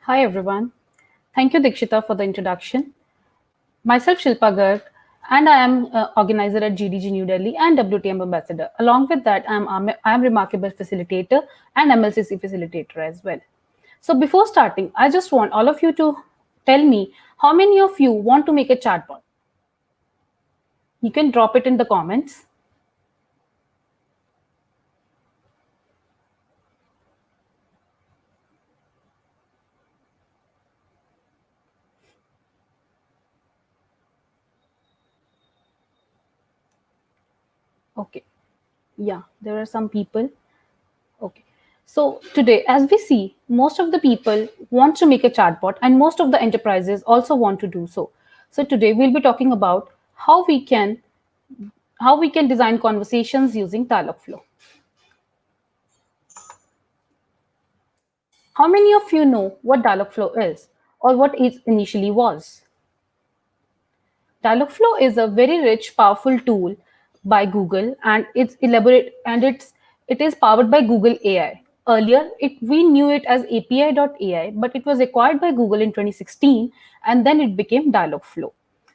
Hi everyone. Thank you Dikshita for the introduction. Myself Shilpa Garg and I am organizer at GDG New Delhi and WTM ambassador. Along with that, I am remarkable facilitator and MLCC facilitator as well. So before starting, I just want all of you to tell me how many of you want to make a chatbot. You can drop it in the comments. Okay. Yeah, there are some people. Okay. So today, as we see, most of the people want to make a chatbot and most of the enterprises also want to do so. So today we'll be talking about how we can design conversations using Dialogflow. How many of you know what Dialogflow is or what it initially was? Dialogflow is a very rich, powerful tool by Google, and it's elaborate and it is powered by Google AI. Earlier, we knew it as API.ai, but it was acquired by Google in 2016, and then it became Dialogflow.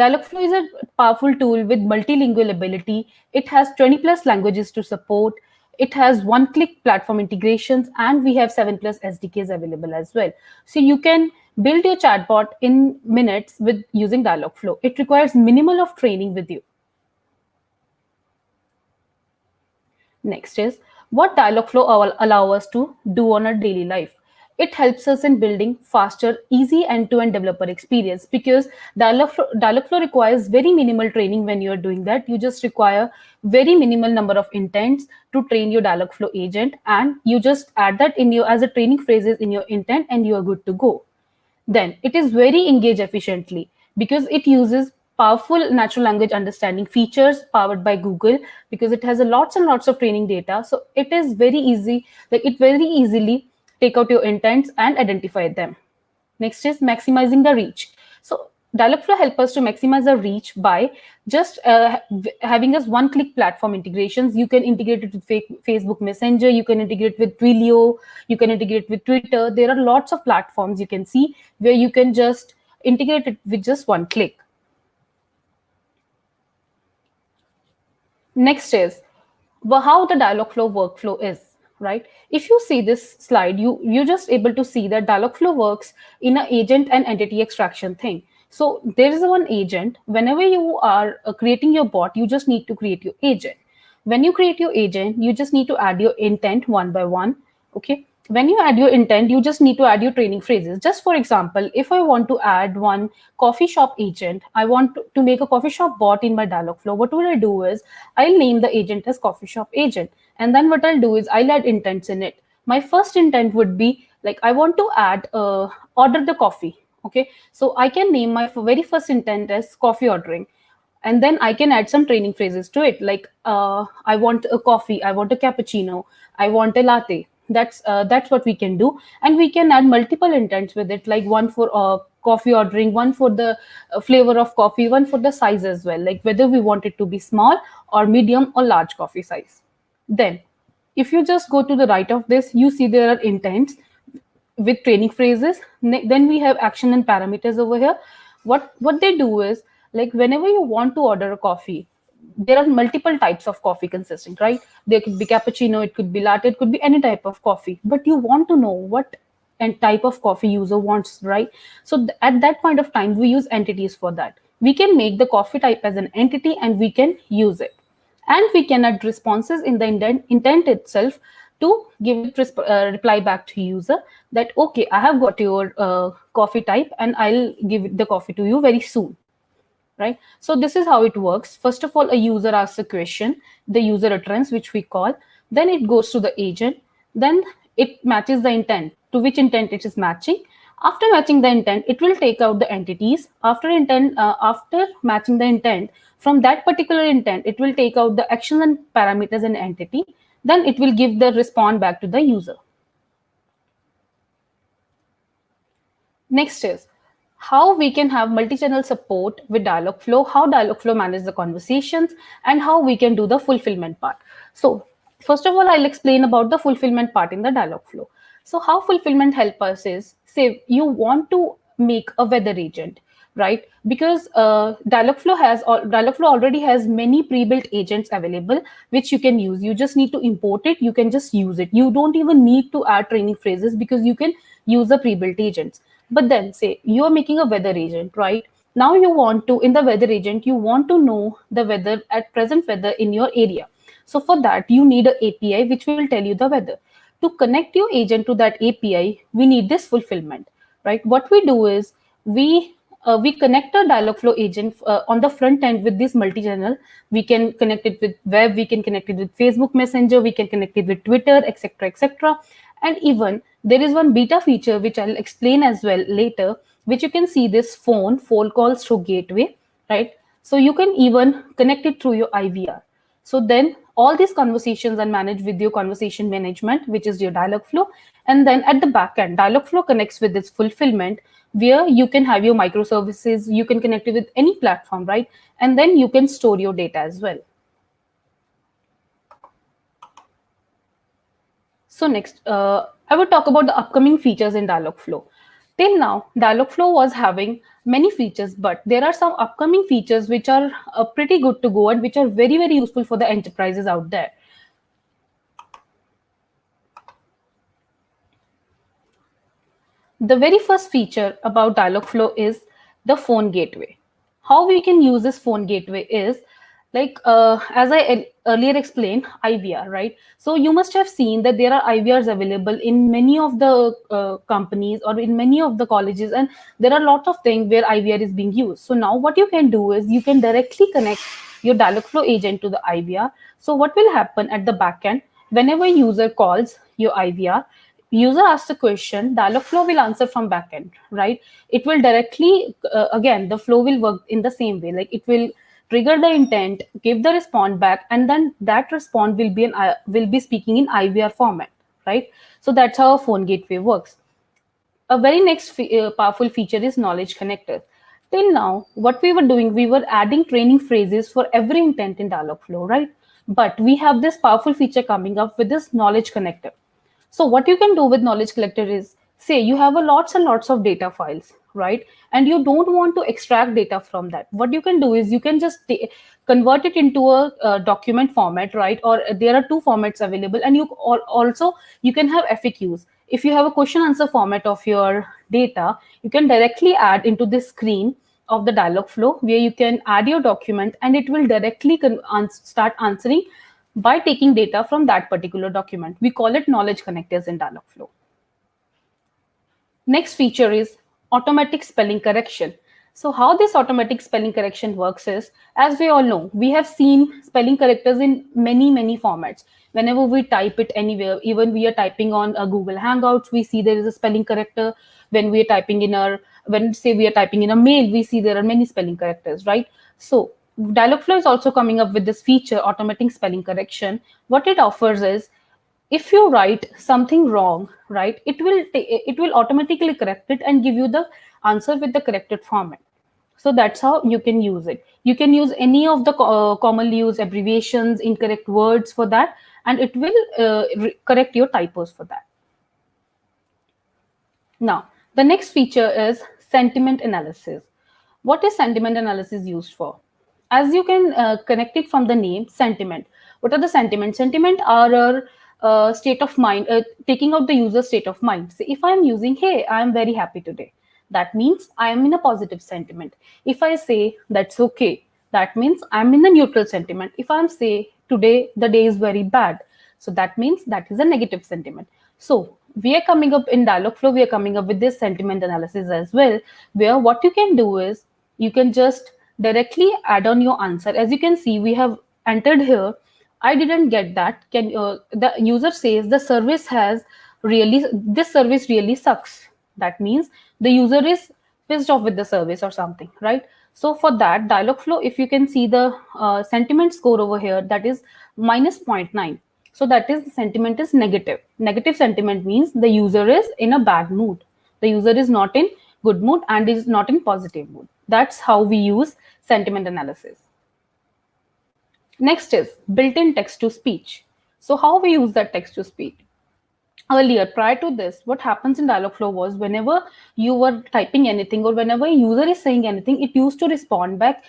Dialogflow is a powerful tool with multilingual ability. It has 20 plus languages to support. It has one-click platform integrations, and we have 7 plus SDKs available as well. So you can build your chatbot in minutes with using Dialogflow. It requires minimal of training with you. Next is what Dialogflow allow us to do on our daily life. It helps us in building faster, easy end-to-end developer experience because Dialogflow requires very minimal training when you are doing that. You just require very minimal number of intents to train your Dialogflow agent, and you just add that in your as a training phrases in your intent, and you are good to go. Then it is very engage efficiently because it uses powerful natural language understanding features powered by Google because it has a lots and lots of training data. So it is very easy, like it very easily take out your intents and identify them. Next is maximizing the reach. So Dialogflow help us to maximize the reach by just having us one-click platform integrations. You can integrate it with Facebook Messenger, you can integrate with Twilio, you can integrate with Twitter. There are lots of platforms you can see where you can just integrate it with just one click. Next is how the Dialogflow workflow is, right? If you see this slide, you're just able to see that Dialogflow works in an agent and entity extraction thing. So there is one agent. Whenever you are creating your bot, you just need to create your agent. When you create your agent, you just need to add your intent one by one. Okay. When you add your intent, you just need to add your training phrases. Just for example, if I want to add one coffee shop agent, I want to make a coffee shop bot in my Dialogflow. What will I do is I'll name the agent as coffee shop agent. And then what I'll do is I'll add intents in it. My first intent would be like I want to add order the coffee. Okay. So I can name my very first intent as coffee ordering, and then I can add some training phrases to it, like I want a coffee, I want a cappuccino, I want a latte. That's what we can do, and we can add multiple intents with it, like one for coffee ordering, one for the flavor of coffee, one for the size as well, like whether we want it to be small or medium or large coffee size. Then if you just go to the right of this, you see there are intents with training phrases. Then we have action and parameters over here. What they do is, like whenever you want to order a coffee, there are multiple types of coffee consisting, right? There could be cappuccino, it could be latte, it could be any type of coffee, but you want to know what and type of coffee user wants, right? So at that point of time, we use entities for that. We can make the coffee type as an entity and we can use it, and we can add responses in the intent itself to give it reply back to user that okay, I have got your coffee type and I'll give the coffee to you very soon, right? So this is how it works. First of all, a user asks a question, the user utterance, which we call, then it goes to the agent, then it matches the intent to which intent it is matching. After matching the intent, it will take out the entities. After matching the intent, from that particular intent, it will take out the actions and parameters and entity. Then it will give the response back to the user. Next is how we can have multi-channel support with Dialogflow, how Dialogflow manages the conversations, and how we can do the fulfillment part. So first of all, I'll explain about the fulfillment part in the Dialogflow. So how fulfillment help us is, say you want to make a weather agent, right? Because Dialogflow already has many pre-built agents available which you can use. You just need to import it. You can just use it. You don't even need to add training phrases because you can use the pre-built agents. But then say you are making a weather agent, right? Now you want to, in the weather agent, you want to know the weather at present weather in your area. So for that, you need an API which will tell you the weather. To connect your agent to that API, we need this fulfillment, right? What we do is we connect a Dialogflow agent on the front end with this multi-channel. We can connect it with web, we can connect it with Facebook Messenger, we can connect it with Twitter, etc., etc. And even there is one beta feature which I'll explain as well later, which you can see this phone calls through gateway, right? So you can even connect it through your IVR. So then all these conversations are managed with your conversation management, which is your Dialogflow. And then at the back end, Dialogflow connects with this fulfillment where you can have your microservices, you can connect it with any platform, right? And then you can store your data as well. So next, I will talk about the upcoming features in Dialogflow. Till now, Dialogflow was having many features, but there are some upcoming features which are pretty good to go and which are very, very useful for the enterprises out there. The very first feature about Dialogflow is the phone gateway. How we can use this phone gateway is like as I earlier explained, IVR, right? So you must have seen that there are IVRs available in many of the companies or in many of the colleges, and there are a lot of things where IVR is being used. So now what you can do is you can directly connect your Dialogflow agent to the IVR. So what will happen at the backend whenever user calls your IVR? User asks a question, Dialogflow will answer from backend, right? It will directly again the flow will work in the same way. Like it will trigger the intent, give the response back, and then that response will be speaking in IVR format, right? So that's how a phone gateway works. A very next powerful feature is knowledge connector. Till now, what we were doing, we were adding training phrases for every intent in Dialogflow, right? But we have this powerful feature coming up with this knowledge connector. So what you can do with knowledge collector is, say you have a lots and lots of data files, right? And you don't want to extract data from that. What you can do is you can just convert it into a document format, right? Or there are two formats available, and also you can have FAQs. If you have a question answer format of your data, you can directly add into this screen of the Dialogflow where you can add your document and it will directly start answering by taking data from that particular document. We call it knowledge connectors in Dialogflow. Next feature is automatic spelling correction. So how this automatic spelling correction works is, as we all know, we have seen spelling correctors in many, many formats. Whenever we type it anywhere, even we are typing on a Google Hangouts, we see there is a spelling corrector. When we are typing in our, when say we are typing in a mail, we see there are many spelling correctors, right? So Dialogflow is also coming up with this feature, automating spelling correction. What it offers is, if you write something wrong, right, it will automatically correct it and give you the answer with the corrected format. So that's how you can use it. You can use any of the commonly used abbreviations, incorrect words for that, and it will correct your typos for that. Now, the next feature is sentiment analysis. What is sentiment analysis used for? As you can connect it from the name, sentiment. What are the sentiments? Sentiment are a state of mind, taking out the user's state of mind. So if I'm using, hey, I'm very happy today, that means I am in a positive sentiment. If I say that's okay, that means I'm in a neutral sentiment. If I'm say today the day is very bad, so that means that is a negative sentiment. So we are coming up in Dialogflow, we are coming up with this sentiment analysis as well, where what you can do is you can just directly add on your answer. As you can see, we have entered here, I didn't get that. Can the user says the service has really, this service really sucks. That means the user is pissed off with the service or something, right? So for that Dialogflow, if you can see the sentiment score over here, that is minus zero point 0.9. So that is the sentiment is negative. Negative sentiment means the user is in a bad mood. The user is not in good mood and is not in positive mood. That's how we use sentiment analysis. Next is built-in text to speech. So how we use that text to speech? Earlier, prior to this, what happens in Dialogflow was whenever you were typing anything or whenever a user is saying anything, it used to respond back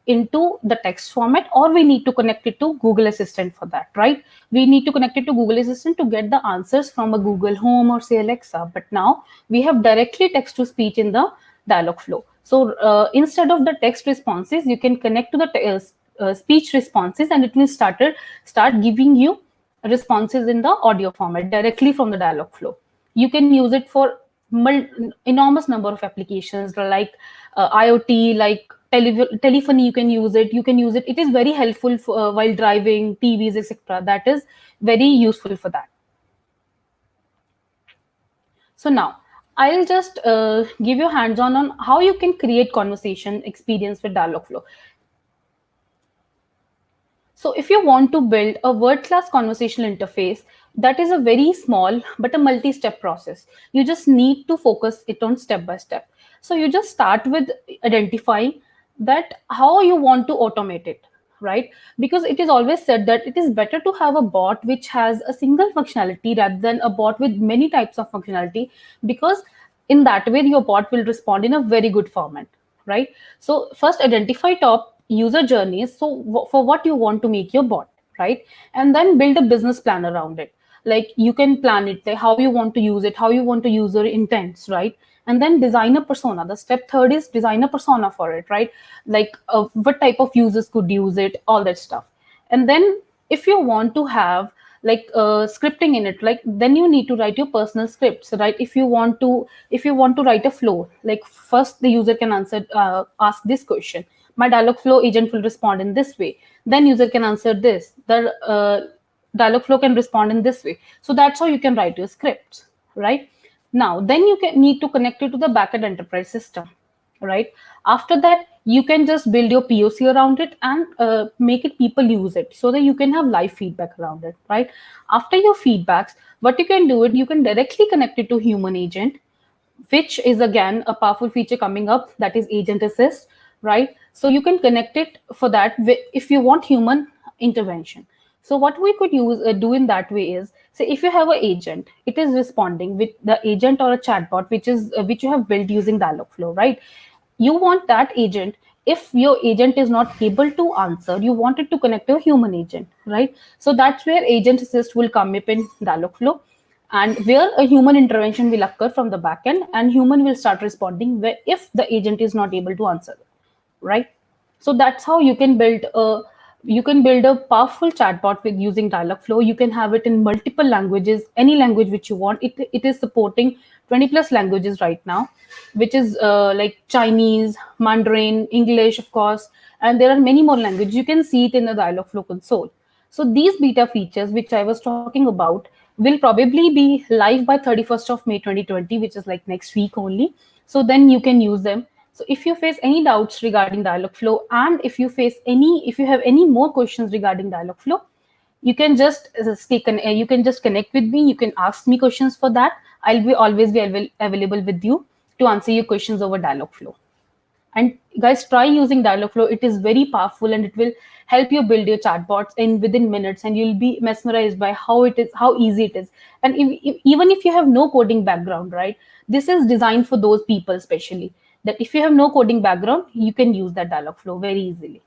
into the text format, or we need to connect it to Google Assistant for that, right? We need to connect it to Google Assistant to get the answers from a Google Home or say Alexa. But now we have directly text to speech in the Dialogflow. So instead of the text responses, you can connect to the speech responses, and it will start giving you responses in the audio format directly from the Dialogflow. You can use it for enormous number of applications like IoT, like telephony. You can use it. You can use it. It is very helpful for, while driving, TVs, etc. That is very useful for that. So now I'll just give you hands-on on how you can create conversation experience with Dialogflow. So if you want to build a world-class conversational interface, that is a very small but a multi-step process. You just need to focus it on step by step. So you just start with identifying that how you want to automate it, right? Because it is always said that it is better to have a bot which has a single functionality rather than a bot with many types of functionality, because in that way your bot will respond in a very good format, right? So first identify top user journeys, so for what you want to make your bot, right? And then build a business plan around it. Like you can plan it, like how you want to use it, how you want to user intents, right? And then design a persona. The step third is design a persona for it, right? Like what type of users could use it, all that stuff. And then if you want to have like scripting in it, like then you need to write your personal scripts, right? If you want to write a flow, like first the user can answer ask this question, my Dialogflow agent will respond in this way, then user can answer this, the Dialogflow can respond in this way. So that's how you can write your scripts, right? Now then you can need to connect it to the backend enterprise system, right? After that you can just build your POC around it and make it people use it so that you can have live feedback around it, right? After your feedbacks, what you can do it, you can directly connect it to human agent, which is again a powerful feature coming up, that is agent assist, right? So you can connect it for that if you want human intervention. So what we could do in that way is, say if you have an agent, it is responding with the agent or a chatbot which you have built using Dialogflow, right? You want that agent, if your agent is not able to answer, you want it to connect to a human agent, right? So that's where agent assist will come up in Dialogflow, and where a human intervention will occur from the backend, and human will start responding where if the agent is not able to answer, right? So that's how you can build a powerful chatbot with using Dialogflow. You can have it in multiple languages, any language which you want. It is supporting 20 plus languages right now, which is like Chinese, Mandarin, English, of course, and there are many more languages. You can see it in the Dialogflow console. So these beta features, which I was talking about, will probably be live by 31st of May 2020, which is like next week only. So then you can use them. So if you face any doubts regarding Dialogflow, and if you have any more questions regarding Dialogflow, you can just you can just connect with me. You can ask me questions for that. I'll be always be available with you to answer your questions over Dialogflow. And guys, try using Dialogflow. It is very powerful, and it will help you build your chatbots in within minutes, and you'll be mesmerized by how easy it is. And even if you have no coding background, right, this is designed for those people especially, that if you have no coding background, you can use that Dialogflow very easily.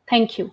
Thank you.